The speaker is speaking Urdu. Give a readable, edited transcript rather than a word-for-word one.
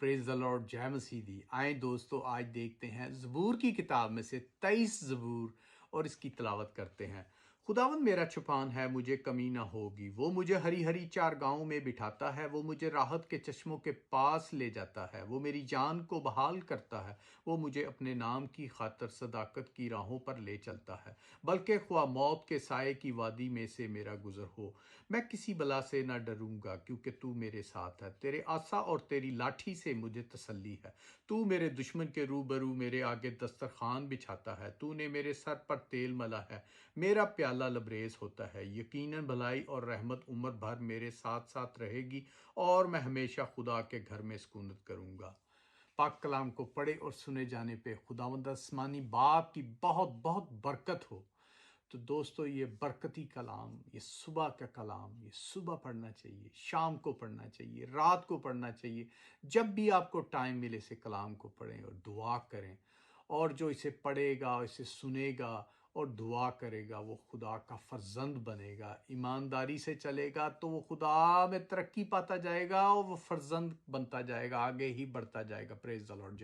پریز دی لارڈ، جے مسیح دی۔ آئیں دوستو، آج دیکھتے ہیں زبور کی کتاب میں سے 23 زبور اور اس کی تلاوت کرتے ہیں۔ خداوند میرا چھپان ہے، مجھے کمی نہ ہوگی۔ وہ مجھے ہری ہری چارگاہوں میں بٹھاتا ہے، وہ مجھے راحت کے چشموں کے پاس لے جاتا ہے۔ وہ میری جان کو بحال کرتا ہے، وہ مجھے اپنے نام کی خاطر صداقت کی راہوں پر لے چلتا ہے۔ بلکہ خواہ موت کے سائے کی وادی میں سے میرا گزر ہو، میں کسی بلا سے نہ ڈروں گا، کیونکہ تو میرے ساتھ ہے۔ تیرے عصا اور تیری لاٹھی سے مجھے تسلی ہے۔ تو میرے دشمن کے روبرو میرے آگے دسترخوان بچھاتا ہے۔ تو نے میرے سر پر تیل ملا ہے، میرا پیالہ لبریز ہوتا ہے۔ یقیناً بھلائی اور رحمت عمر بھر میرے ساتھ ساتھ رہے گی، اور میں ہمیشہ خدا کے گھر میں سکونت کروں گا۔ پاک کلام کو پڑھے اور سنے جانے پہ خداوند آسمانی باپ کی بہت بہت برکت ہو۔ تو دوستو، یہ برکتی کلام، یہ صبح کا کلام، یہ صبح پڑھنا چاہیے، شام کو پڑھنا چاہیے، رات کو پڑھنا چاہیے۔ جب بھی آپ کو ٹائم ملے اسے کلام کو پڑھیں اور دعا کریں، اور جو اسے پڑھے گا، اسے سنے گا اور دعا کرے گا، وہ خدا کا فرزند بنے گا۔ ایمانداری سے چلے گا تو وہ خدا میں ترقی پاتا جائے گا، اور وہ فرزند بنتا جائے گا، آگے ہی بڑھتا جائے گا۔ پریز دی لارڈ۔